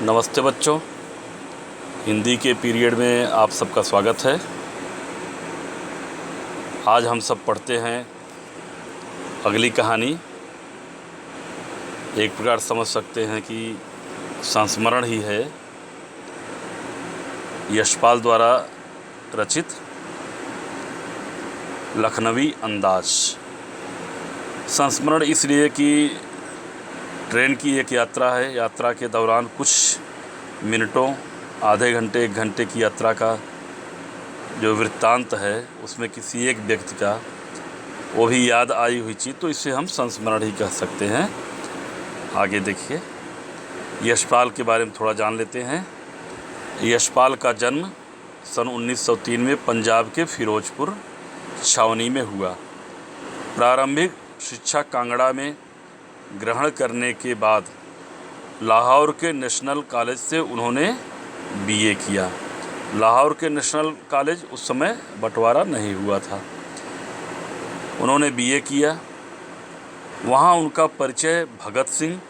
नमस्ते बच्चों, हिंदी के पीरियड में आप सबका स्वागत है। आज हम सब पढ़ते हैं अगली कहानी। एक प्रकार समझ सकते हैं कि संस्मरण ही है, यशपाल द्वारा रचित लखनवी अंदाज। संस्मरण इसलिए कि ट्रेन की एक यात्रा है। यात्रा के दौरान कुछ मिनटों, आधे घंटे, 1 घंटे की यात्रा का जो वृत्तांत है उसमें किसी एक व्यक्ति का वो भी याद आई हुई चीज़, तो इसे हम संस्मरण ही कह सकते हैं। आगे देखिए, यशपाल के बारे में थोड़ा जान लेते हैं। यशपाल का जन्म सन 1903 में पंजाब के फिरोजपुर छावनी में हुआ। प्रारंभिक शिक्षा कांगड़ा में ग्रहण करने के बाद लाहौर के नेशनल कॉलेज से उन्होंने बीए किया। लाहौर के नेशनल कॉलेज उस समय बंटवारा नहीं हुआ था। उन्होंने बीए किया। वहाँ उनका परिचय भगत सिंह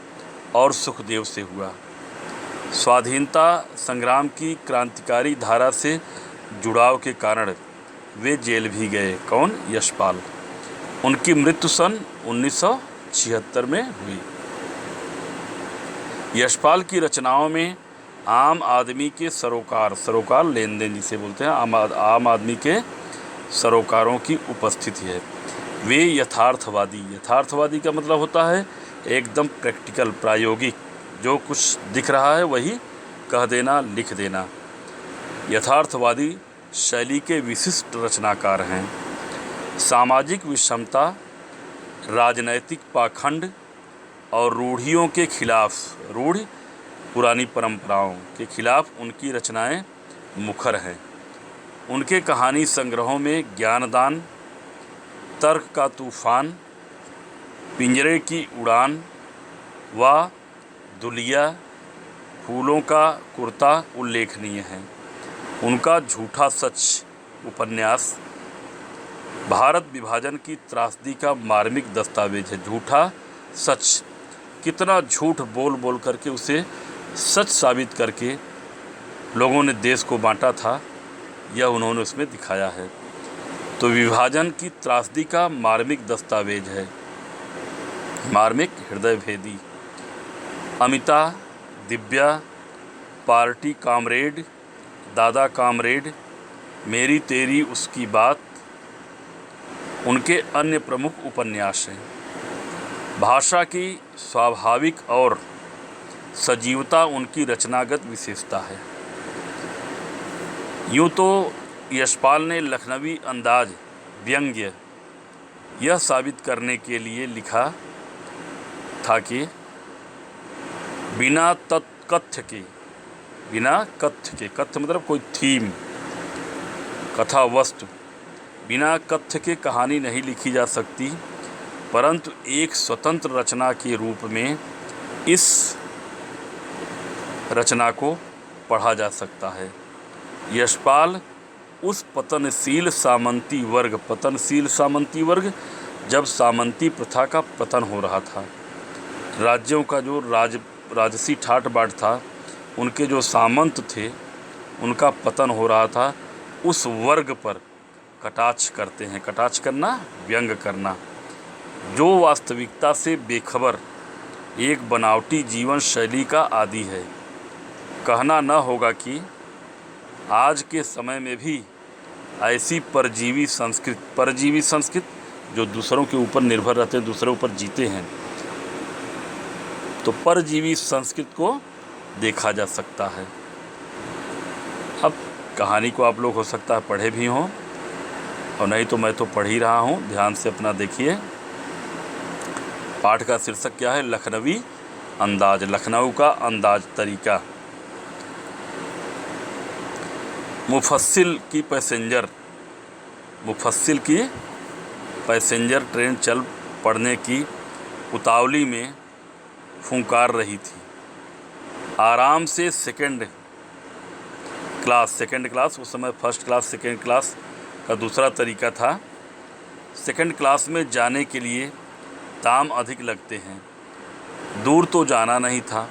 और सुखदेव से हुआ। स्वाधीनता संग्राम की क्रांतिकारी धारा से जुड़ाव के कारण वे जेल भी गए। कौन? यशपाल। उनकी मृत्यु सन 1976 में हुई। यशपाल की रचनाओं में आम आदमी के सरोकार लेन देन जिसे बोलते हैं, आम आदमी के सरोकारों की उपस्थिति है। वे यथार्थवादी का मतलब होता है एकदम प्रैक्टिकल, प्रायोगिक, जो कुछ दिख रहा है वही कह देना, लिख देना। यथार्थवादी शैली के विशिष्ट रचनाकार हैं। सामाजिक विषमता, राजनैतिक पाखंड और रूढ़ियों के खिलाफ, पुरानी परंपराओं के खिलाफ उनकी रचनाएं मुखर हैं। उनके कहानी संग्रहों में ज्ञानदान, तर्क का तूफान, पिंजरे की उड़ान व दुलिया, फूलों का कुर्ता उल्लेखनीय हैं। उनका झूठा सच उपन्यास भारत विभाजन की त्रासदी का मार्मिक दस्तावेज है। झूठा सच, कितना झूठ बोल करके उसे सच साबित करके लोगों ने देश को बांटा था, यह उन्होंने उसमें दिखाया है। तो विभाजन की त्रासदी का मार्मिक दस्तावेज है, मार्मिक, हृदय भेदी। अमिता, दिव्या, पार्टी कामरेड, दादा कामरेड, मेरी तेरी उसकी बात उनके अन्य प्रमुख उपन्यास हैं। भाषा की स्वाभाविक और सजीवता उनकी रचनागत विशेषता है। यूँ तो यशपाल ने लखनवी अंदाज, व्यंग्य, यह साबित करने के लिए लिखा था कि बिना कथ्य के, कथ्य मतलब कोई थीम, कथा वस्तु, बिना कथ्य के कहानी नहीं लिखी जा सकती, परंतु एक स्वतंत्र रचना के रूप में इस रचना को पढ़ा जा सकता है। यशपाल उस पतनशील सामंती वर्ग, जब सामंती प्रथा का पतन हो रहा था, राज्यों का जो राजसी ठाट बाट था, उनके जो सामंत थे उनका पतन हो रहा था, उस वर्ग पर कटाक्ष करते हैं। कटाक्ष करना, व्यंग करना, जो वास्तविकता से बेखबर एक बनावटी जीवन शैली का आदी है। कहना न होगा कि आज के समय में भी ऐसी परजीवी संस्कृत जो दूसरों के ऊपर निर्भर रहते हैं, दूसरों ऊपर जीते हैं, तो परजीवी संस्कृत को देखा जा सकता है। अब कहानी को आप लोग हो सकता है पढ़े भी हों, और नहीं तो मैं तो पढ़ ही रहा हूँ, ध्यान से अपना देखिए। पाठ का शीर्षक क्या है? लखनवी अंदाज, लखनऊ का अंदाज तरीका। मुफस्सिल की पैसेंजर ट्रेन चल पड़ने की उतावली में फुंकार रही थी। आराम से सेकंड क्लास, उस समय फर्स्ट क्लास, सेकंड क्लास का दूसरा तरीका था। सेकंड क्लास में जाने के लिए दाम अधिक लगते हैं। दूर तो जाना नहीं था,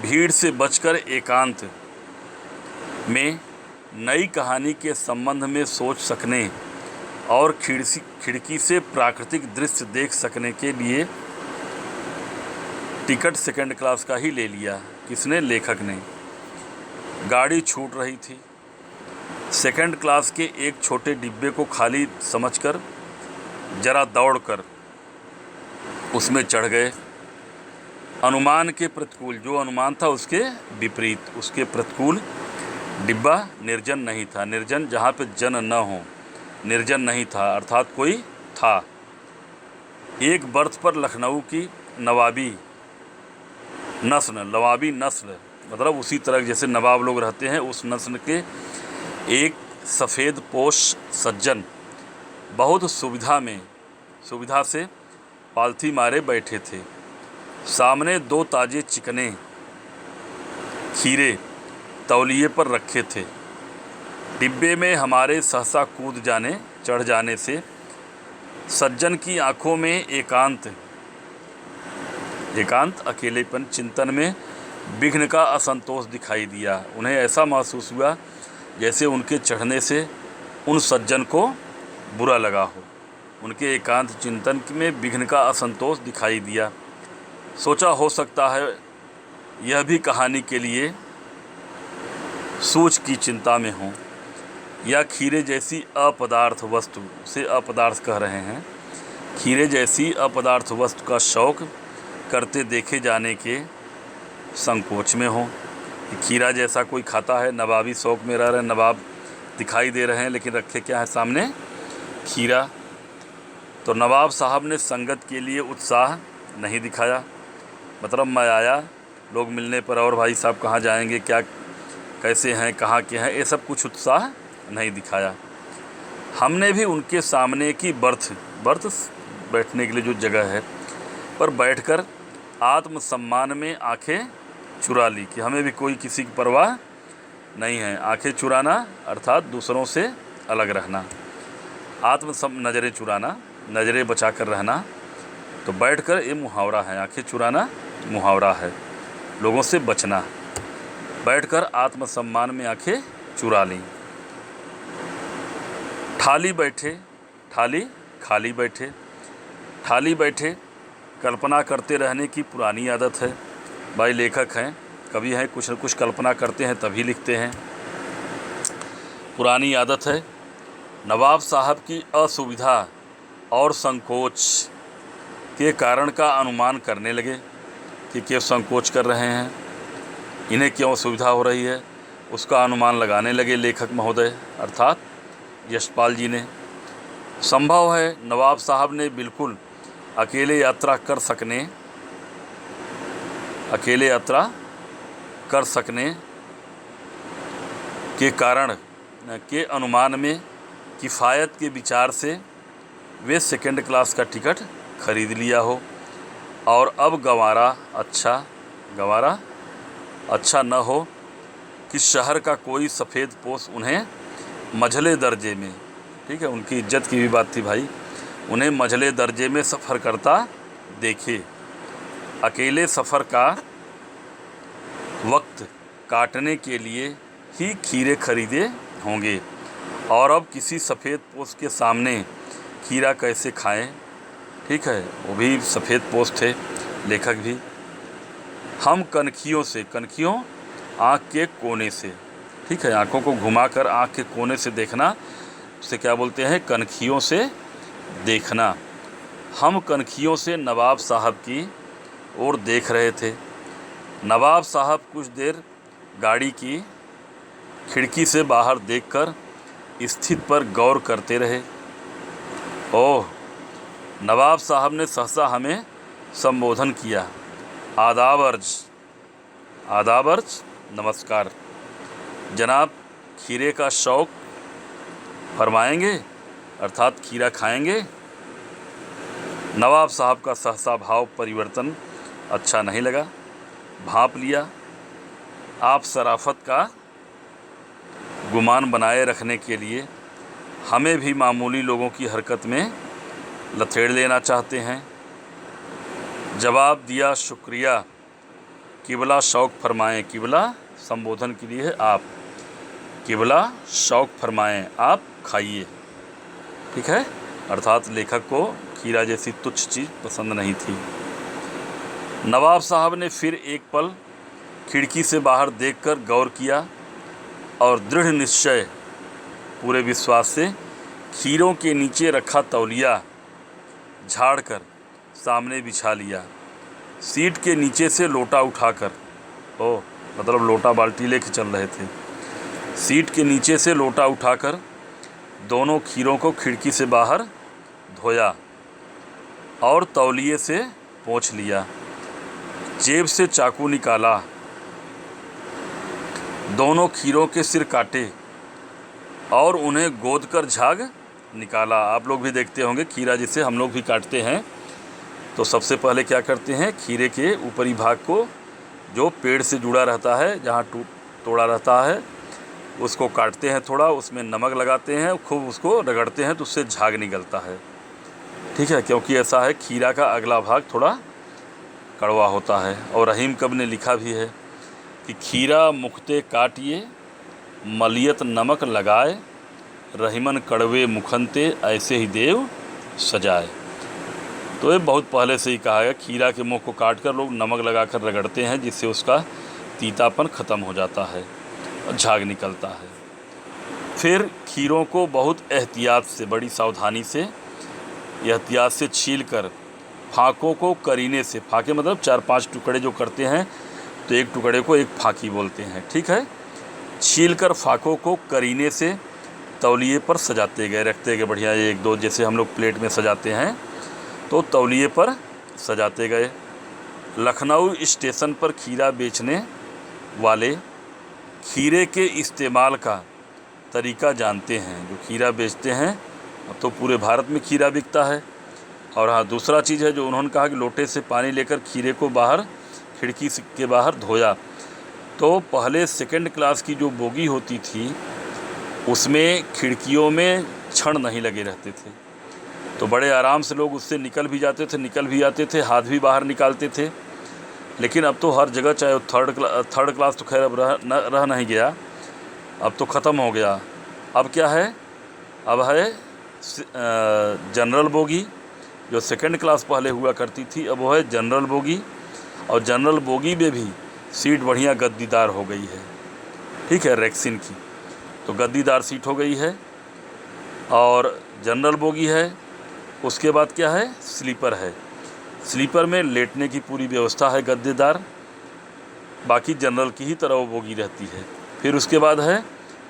भीड़ से बचकर एकांत में नई कहानी के संबंध में सोच सकने और खिड़की से प्राकृतिक दृश्य देख सकने के लिए टिकट सेकंड क्लास का ही ले लिया। किसने? लेखक ने। गाड़ी छूट रही थी। सेकंड क्लास के एक छोटे डिब्बे को खाली समझकर जरा दौड़कर उसमें चढ़ गए। अनुमान के प्रतिकूल, जो अनुमान था उसके विपरीत, उसके प्रतिकूल डिब्बा निर्जन नहीं था। निर्जन जहाँ पे जन न हो, निर्जन नहीं था, अर्थात कोई था। एक बर्थ पर लखनऊ की नवाबी नस्ल मतलब उसी तरह जैसे नवाब लोग रहते हैं, उस नस्ल के एक सफ़ेद पोश सज्जन बहुत सुविधा से पालथी मारे बैठे थे। सामने 2 ताजे चिकने खीरे तौलिए पर रखे थे। डिब्बे में हमारे सहसा चढ़ जाने से सज्जन की आंखों में एकांत अकेलेपन, चिंतन में विघ्न का असंतोष दिखाई दिया। उन्हें ऐसा महसूस हुआ जैसे उनके चढ़ने से उन सज्जन को बुरा लगा हो। उनके एकांत चिंतन में विघ्न का असंतोष दिखाई दिया। सोचा हो सकता है यह भी कहानी के लिए सोच की चिंता में हो, या खीरे जैसी अपदार्थ वस्तु से अपदार्थ कह रहे हैं, खीरे जैसी अपदार्थ वस्तु का शौक करते देखे जाने के संकोच में हो। खीरा जैसा कोई खाता है, नवाबी शौक में रह रहे हैं, नवाब दिखाई दे रहे हैं, लेकिन रखे क्या है सामने? खीरा। तो नवाब साहब ने संगत के लिए उत्साह नहीं दिखाया। मतलब मैं आया, लोग मिलने पर और भाई साहब कहाँ जाएंगे, क्या कैसे हैं, कहाँ के हैं, ये सब कुछ उत्साह नहीं दिखाया। हमने भी उनके सामने की बर्थ बैठने के लिए जो जगह है पर बैठकर आत्मसम्मान में आंखें चुरा ली कि हमें भी कोई किसी की परवाह नहीं है। आंखें चुराना अर्थात दूसरों से अलग रहना, नज़रें चुराना, नज़रें बचा कर रहना। तो बैठकर ये मुहावरा है, आंखें चुराना मुहावरा है, लोगों से बचना। बैठकर आत्मसम्मान में आंखें चुरा ली। खाली बैठे कल्पना करते रहने की पुरानी आदत है। भाई लेखक हैं, कवि हैं, कुछ न कुछ कल्पना करते हैं तभी लिखते हैं। पुरानी आदत है। नवाब साहब की असुविधा और संकोच के कारण का अनुमान करने लगे कि क्यों संकोच कर रहे हैं, इन्हें क्यों असुविधा हो रही है, उसका अनुमान लगाने लगे लेखक महोदय अर्थात यशपाल जी ने। संभव है नवाब साहब ने बिल्कुल अकेले यात्रा कर सकने के कारण के अनुमान में किफ़ायत के विचार से वे सेकंड क्लास का टिकट खरीद लिया हो, और अब गंवारा अच्छा न हो कि शहर का कोई सफ़ेद पोश उन्हें मझले दर्जे में, ठीक है, उनकी इज्जत की भी बात थी भाई, उन्हें मझले दर्जे में सफ़र करता देखे। अकेले सफ़र का वक्त काटने के लिए ही खीरे खरीदे होंगे, और अब किसी सफ़ेद पोश के सामने खीरा कैसे खाएं। ठीक है, वो भी सफ़ेद पोश थे लेखक भी। हम कनखियों आँख के कोने से, ठीक है, आँखों को घुमाकर आँख के कोने से देखना, उसे क्या बोलते हैं? कनखियों से देखना। हम कनखियों से नवाब साहब की ओर देख रहे थे। नवाब साहब कुछ देर गाड़ी की खिड़की से बाहर देखकर स्थिति पर गौर करते रहे। ओह! नवाब साहब ने सहसा हमें संबोधन किया। आदाब अर्ज, नमस्कार जनाब, खीरे का शौक फरमाएंगे अर्थात खीरा खाएंगे। नवाब साहब का सहसा भाव परिवर्तन अच्छा नहीं लगा। भांप लिया। आप शराफत का गुमान बनाए रखने के लिए हमें भी मामूली लोगों की हरकत में लथेड़ लेना चाहते हैं। जवाब दिया, शुक्रिया, किबला शौक फरमाएं, किबला संबोधन के लिए है आप, किबला शौक फरमाएं आप खाइए। ठीक है, अर्थात लेखक को खीरा जैसी तुच्छ चीज़ पसंद नहीं थी। नवाब साहब ने फिर एक पल खिड़की से बाहर देखकर गौर किया और दृढ़ निश्चय पूरे विश्वास से खीरों के नीचे रखा तौलिया झाड़कर सामने बिछा लिया। सीट के नीचे से लोटा उठाकर, मतलब लोटा बाल्टी लेके चल रहे थे, सीट के नीचे से लोटा उठाकर दोनों खीरों को खिड़की से बाहर धोया और तौलिए से पोंछ लिया। जेब से चाकू निकाला, दोनों खीरों के सिर काटे और उन्हें गोद कर झाग निकाला। आप लोग भी देखते होंगे खीरा जिसे हम लोग भी काटते हैं तो सबसे पहले क्या करते हैं, खीरे के ऊपरी भाग को जो पेड़ से जुड़ा रहता है, जहाँ तोड़ा रहता है, उसको काटते हैं, थोड़ा उसमें नमक लगाते हैं, खूब उसको रगड़ते हैं तो उससे झाग निकलता है। ठीक है, क्योंकि ऐसा है खीरा का अगला भाग थोड़ा कड़वा होता है। और रहीम कब ने लिखा भी है कि खीरा मुखते काटिए मलियत नमक लगाए, रहीमन कड़वे मुखनते ऐसे ही देव सजाए। तो ये बहुत पहले से ही कहा है, खीरा के मुख को काट कर लोग नमक लगाकर रगड़ते हैं जिससे उसका तीतापन ख़त्म हो जाता है और झाग निकलता है। फिर खीरों को बहुत एहतियात से, बड़ी सावधानी से, एहतियात से छील कर फाँकों को करीने से, फाँके मतलब 4-5 टुकड़े जो करते हैं तो एक टुकड़े को एक फाँकी बोलते हैं। ठीक है, छील कर फाँकों को करीने से तौलिए पर सजाते गए, रखते गए बढ़िया, 1-2 जैसे हम लोग प्लेट में सजाते हैं तो तौलिए पर सजाते गए। लखनऊ स्टेशन पर खीरा बेचने वाले खीरे के इस्तेमाल का तरीका जानते हैं। जो खीरा बेचते हैं, अब तो पूरे भारत में खीरा बिकता है। और हाँ, दूसरा चीज़ है जो उन्होंने कहा कि लोटे से पानी लेकर खीरे को बाहर खिड़की के बाहर धोया। तो पहले सेकंड क्लास की जो बोगी होती थी उसमें खिड़कियों में छड़ नहीं लगे रहते थे, तो बड़े आराम से लोग उससे निकल भी जाते थे, निकल भी आते थे, हाथ भी बाहर निकालते थे। लेकिन अब तो हर जगह, चाहे थर्ड क्लास तो खैर अब रह नहीं गया, अब तो ख़त्म हो गया। अब क्या है, अब है जनरल बोगी, जो सेकंड क्लास पहले हुआ करती थी, अब वो है जनरल बोगी। और जनरल बोगी में भी सीट बढ़िया गद्दीदार हो गई है। ठीक है, रेक्सिन की तो गद्दीदार सीट हो गई है और जनरल बोगी है। उसके बाद क्या है, स्लीपर है। स्लीपर में लेटने की पूरी व्यवस्था है, गद्देदार, बाकी जनरल की ही तरह वो बोगी रहती है। फिर उसके बाद है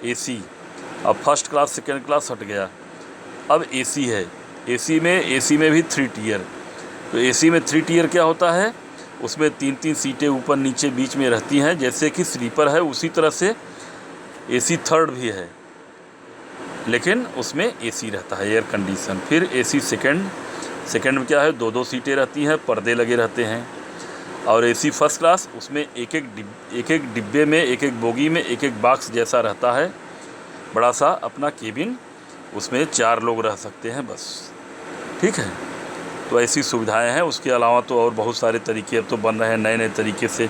एसी। अब फर्स्ट क्लास सेकंड क्लास हट गया, अब एसी है। एसी में भी 3 टियर। तो एसी में 3 टियर क्या होता है, उसमें 3-3 सीटें ऊपर नीचे बीच में रहती हैं, जैसे कि स्लीपर है उसी तरह से एसी थर्ड भी है, लेकिन उसमें एसी रहता है, एयर कंडीशन। फिर एसी सेकंड में क्या है, 2-2 सीटें रहती हैं, पर्दे लगे रहते हैं। और एसी फर्स्ट क्लास, उसमें एक एक डिब्बे में, एक एक बोगी में एक एक बॉक्स जैसा रहता है, बड़ा सा अपना केबिन, उसमें 4 लोग रह सकते हैं बस। ठीक है, तो ऐसी सुविधाएं हैं। उसके अलावा तो और बहुत सारे तरीके अब तो बन रहे हैं, नए नए तरीके से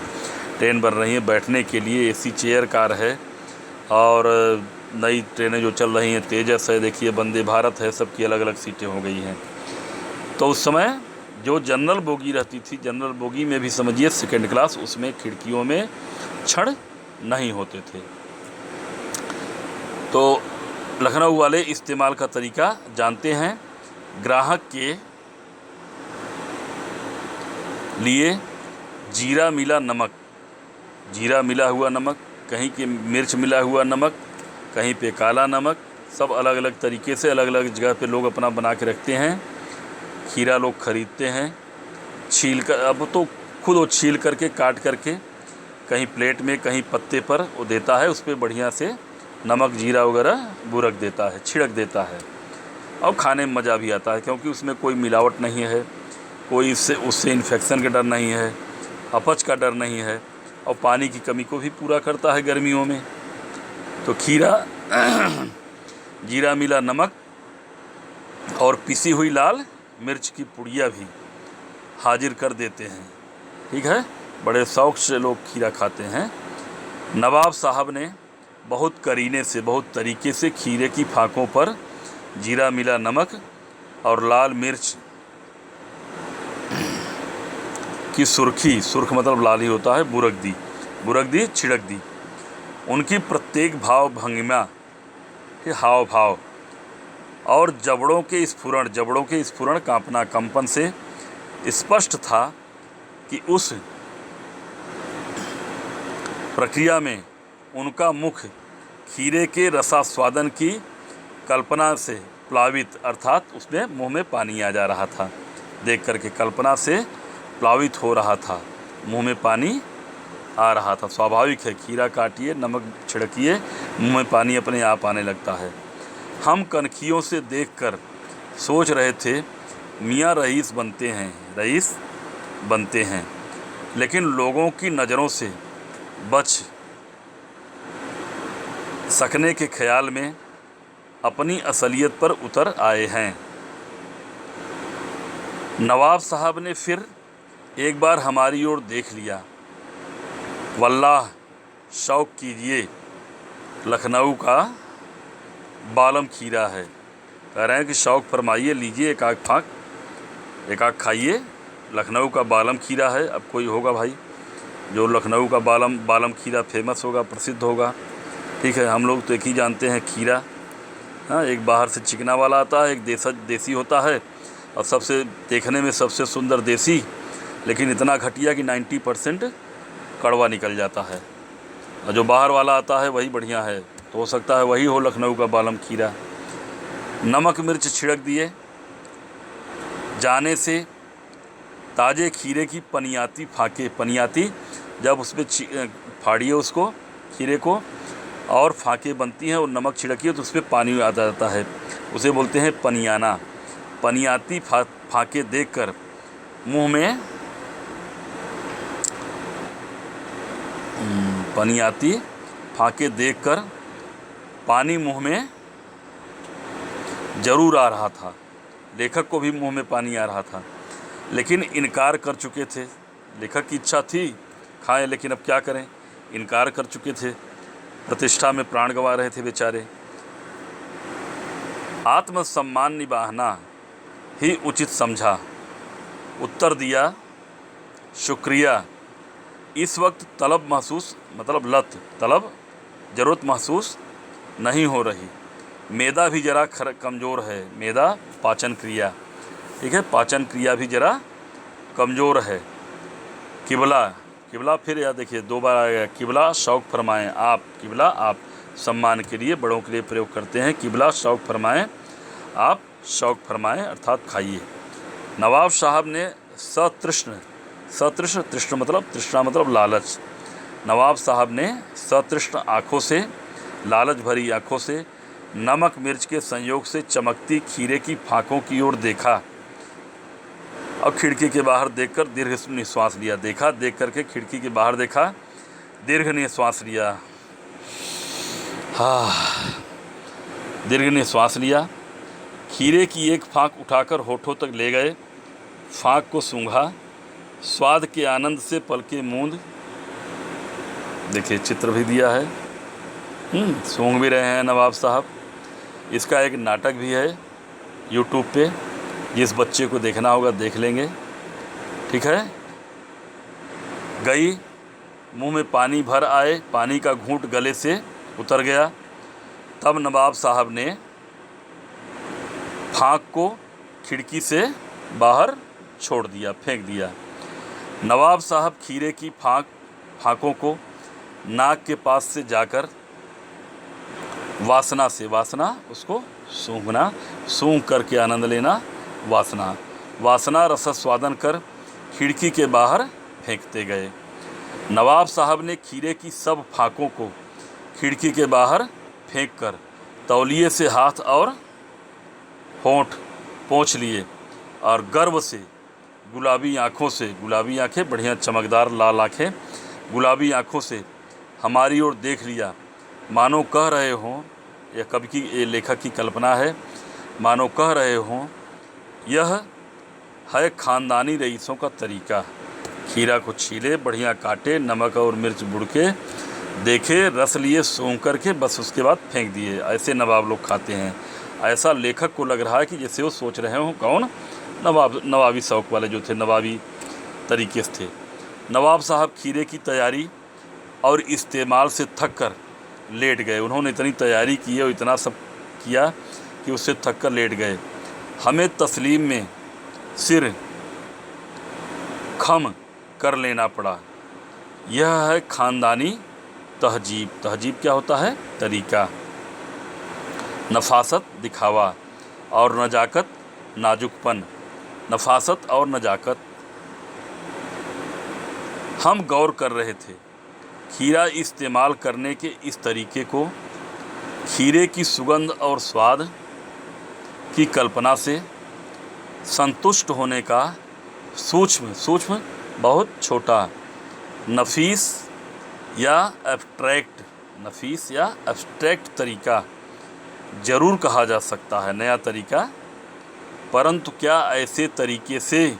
ट्रेन बन रही हैं बैठने के लिए। एसी चेयर कार है और नई ट्रेनें जो चल रही हैं, तेजस है, देखिए वंदे भारत है, सबकी अलग अलग सीटें हो गई हैं। तो उस समय जो जनरल बोगी रहती थी, जनरल बोगी में भी समझिए सेकंड क्लास, उसमें खिड़कियों में छड़ नहीं होते थे। तो लखनऊ वाले इस्तेमाल का तरीका जानते हैं। ग्राहक के लिए जीरा मिला नमक, जीरा मिला हुआ नमक, कहीं के मिर्च मिला हुआ नमक, कहीं पे काला नमक, सब अलग अलग तरीके से अलग अलग जगह पे लोग अपना बना के रखते हैं। खीरा लोग ख़रीदते हैं, छील कर, अब तो खुद वो छील करके काट करके कहीं प्लेट में कहीं पत्ते पर वो देता है, उस पर बढ़िया से नमक जीरा वगैरह बुरक देता है, छिड़क देता है, और खाने में मज़ा भी आता है क्योंकि उसमें कोई मिलावट नहीं है, कोई उससे इन्फेक्शन का डर नहीं है, अपच का डर नहीं है, और पानी की कमी को भी पूरा करता है गर्मियों में। तो खीरा जीरा मिला नमक और पिसी हुई लाल मिर्च की पुड़िया भी हाजिर कर देते हैं। ठीक है, बड़े शौक़ से लोग खीरा खाते हैं। नवाब साहब ने बहुत करीने से, बहुत तरीके से खीरे की फाँकों पर जीरा मिला नमक और लाल मिर्च की सुर्खी, सुर्ख मतलब लाल ही होता है, बुरक दी छिड़क दी। उनकी प्रत्येक भाव भंगिमा के हाव भाव और जबड़ों के स्फुरण कंपन से स्पष्ट था कि उस प्रक्रिया में उनका मुख खीरे के रसास्वादन की कल्पना से प्लावित, अर्थात उसमें मुंह में पानी आ जा रहा था। देख करके कल्पना से प्लावित हो रहा था, मुंह में पानी आ रहा था। स्वाभाविक है, खीरा काटिए, नमक छिड़किए, मुंह में पानी अपने आप आने लगता है। हम कनखियों से देखकर सोच रहे थे मियाँ रईस बनते हैं, लेकिन लोगों की नज़रों से बच सकने के ख्याल में अपनी असलियत पर उतर आए हैं। नवाब साहब ने फिर एक बार हमारी ओर देख लिया। वल्लाह शौक़ कीजिए, लखनऊ का बालम खीरा है। कह रहे हैं कि शौक़ फरमाइए, लीजिए एक आग खाइए, लखनऊ का बालम खीरा है। अब कोई होगा भाई जो लखनऊ का बालम खीरा फेमस होगा, प्रसिद्ध होगा, ठीक है। हम लोग तो एक ही जानते हैं खीरा, हाँ। एक बाहर से चिकना वाला आता है, एक देसी होता है, और सबसे देखने में सबसे सुंदर देसी, लेकिन इतना घटिया कि 90% कड़वा निकल जाता है। और जो बाहर वाला आता है वही बढ़िया है, तो हो सकता है वही हो लखनऊ का बालम खीरा। नमक मिर्च छिड़क दिए जाने से ताज़े खीरे की पनियाती जब उसमें फाड़िए उसको, खीरे को, और फाँके बनती हैं और नमक छिड़किए तो उसमें पानी आ जाता है, उसे बोलते हैं पनियाना। पनियाती फाँके देखकर मुंह में पनियाती फाँके देखकर पानी मुंह में ज़रूर आ रहा था। लेखक को भी मुंह में पानी आ रहा था, लेकिन इनकार कर चुके थे। लेखक की इच्छा थी खाएं, लेकिन अब क्या करें, इनकार कर चुके थे। प्रतिष्ठा में प्राण गंवा रहे थे बेचारे। आत्मसम्मान निभाना ही उचित समझा, उत्तर दिया शुक्रिया। इस वक्त तलब ज़रूरत महसूस नहीं हो रही। मैदा भी ज़रा कमज़ोर है, मैदा पाचन क्रिया, ठीक है, पाचन क्रिया भी ज़रा कमज़ोर है। किबला फिर याद देखिए 2 बार आएगा। किबला शौक़ फरमाएँ आप, किबला आप सम्मान के लिए, बड़ों के लिए प्रयोग करते हैं। किबला शौक़ फरमाएँ आप, शौक़ फरमाएँ अर्थात खाइए। नवाब साहब ने तृष्णा मतलब लालच। नवाब साहब ने सतृष्ण आँखों से, लालच भरी आँखों से नमक मिर्च के संयोग से चमकती खीरे की फाँकों की ओर देखा और खिड़की के बाहर देखकर दीर्घ निश्वास लिया। देख करके खिड़की के बाहर देखा, दीर्घ निश्वास लिया। दीर्घ निश्वास लिया। खीरे की एक फाँक उठाकर होठों तक ले गए, फाँक को सूंघा, स्वाद के आनंद से पलके मूंद। देखिए चित्र भी दिया है, सूंघ भी रहे हैं नवाब साहब। इसका एक नाटक भी है यूट्यूब पे, जिस बच्चे को देखना होगा देख लेंगे, ठीक है। गई, मुंह में पानी भर आए, पानी का घूंट गले से उतर गया। तब नवाब साहब ने फाँक को खिड़की से बाहर छोड़ दिया, फेंक दिया। नवाब साहब खीरे की फाँकों को नाक के पास से जाकर वासना उसको सूंघना, सूंघ करके आनंद लेना, वासना रसास्वादन कर खिड़की के बाहर फेंकते गए। नवाब साहब ने खीरे की सब फाँकों को खिड़की के बाहर फेंककर तौलिए से हाथ और होंठ पोंछ लिए और गर्व से गुलाबी आँखें, बढ़िया चमकदार लाल आँखें, गुलाबी आँखों से हमारी ओर देख लिया, मानो कह रहे हों, यह कवि की, लेखक की कल्पना है, मानो कह रहे हों यह है ख़ानदानी रईसों का तरीका। खीरा को छीले, बढ़िया काटे, नमक और मिर्च बुड़ के देखे, रस लिए, सूंघ करके बस उसके बाद फेंक दिए। ऐसे नवाब लोग खाते हैं। ऐसा लेखक को लग रहा है कि जैसे वो सोच रहे हों कौन, नवाबी शौक वाले जो थे, नवाबी तरीके से थे। नवाब साहब खीरे की तैयारी और इस्तेमाल से थक कर लेट गए। उन्होंने इतनी तैयारी की और इतना सब किया कि उससे थक कर लेट गए। हमें तस्लीम में सिर खम कर लेना पड़ा। यह है ख़ानदानी तहजीब। तहजीब क्या होता है? तरीका। नफासत दिखावा और नजाकत नाजुकपन। नफासत और नजाकत। हम गौर कर रहे थे खीरा इस्तेमाल करने के इस तरीके को। खीरे की सुगंध और स्वाद की कल्पना से संतुष्ट होने का सूक्ष्म बहुत छोटा, नफीस या एब्स्ट्रैक्ट तरीका ज़रूर कहा जा सकता है, नया तरीका। परंतु क्या ऐसे तरीके से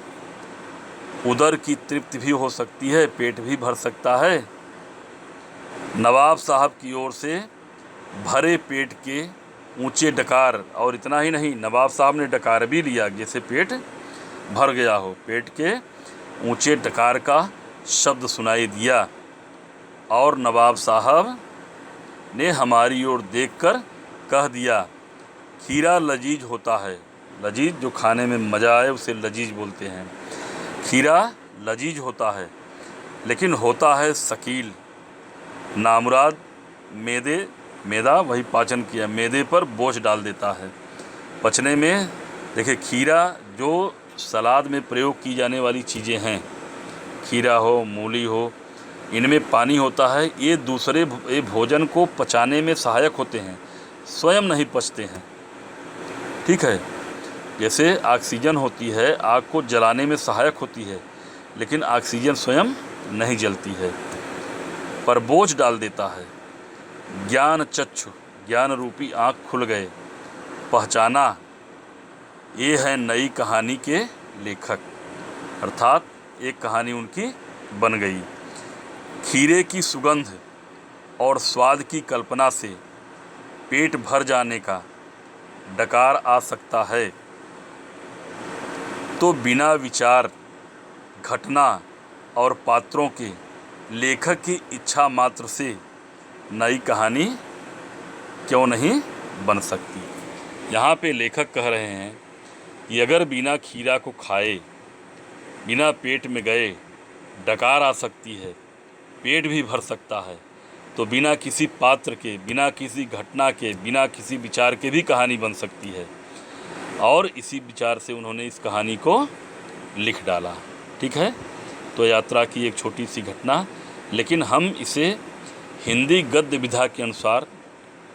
उदर की तृप्ति भी हो सकती है, पेट भी भर सकता है? नवाब साहब की ओर से भरे पेट के ऊंचे डकार, और इतना ही नहीं, नवाब साहब ने डकार भी लिया, जैसे पेट भर गया हो। पेट के ऊंचे डकार का शब्द सुनाई दिया और नवाब साहब ने हमारी ओर देखकर कह दिया, खीरा लजीज होता है। लजीज जो खाने में मज़ा आए उसे लजीज बोलते हैं। खीरा लजीज होता है, लेकिन होता है शकील। नामुराद मैदा वही पाचन किया, मैदे पर बोझ डाल देता है पचने में। देखिए, खीरा जो सलाद में प्रयोग की जाने वाली चीज़ें हैं, खीरा हो, मूली हो, इनमें पानी होता है। ये दूसरे भोजन को पचाने में सहायक होते हैं, स्वयं नहीं पचते हैं। ठीक है, जैसे ऑक्सीजन होती है, आग को जलाने में सहायक होती है, लेकिन ऑक्सीजन स्वयं नहीं जलती है, पर बोझ डाल देता है। ज्ञान चक्षु, ज्ञान रूपी आँख खुल गए, पहचाना ये है नई कहानी के लेखक, अर्थात एक कहानी उनकी बन गई। खीरे की सुगंध और स्वाद की कल्पना से पेट भर जाने का डकार आ सकता है, तो बिना विचार, घटना और पात्रों के लेखक की इच्छा मात्र से नई कहानी क्यों नहीं बन सकती। यहाँ पे लेखक कह रहे हैं कि अगर बिना खीरा को खाए, बिना पेट में गए डकार आ सकती है, पेट भी भर सकता है, तो बिना किसी पात्र के, बिना किसी घटना के, बिना किसी विचार के भी कहानी बन सकती है। और इसी विचार से उन्होंने इस कहानी को लिख डाला। ठीक है, तो यात्रा की एक छोटी सी घटना, लेकिन हम इसे हिंदी गद्य विधा के अनुसार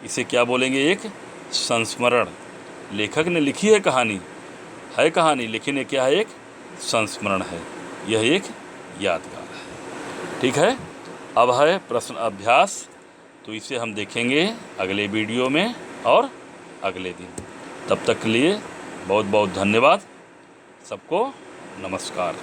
इसे क्या बोलेंगे? एक संस्मरण। लेखक ने लिखी है कहानी, लेकिन ये क्या है? एक संस्मरण है, यह एक यादगार है। ठीक है, अब है प्रश्न अभ्यास, तो इसे हम देखेंगे अगले वीडियो में और अगले दिन। तब तक के लिए बहुत बहुत धन्यवाद। सबको नमस्कार।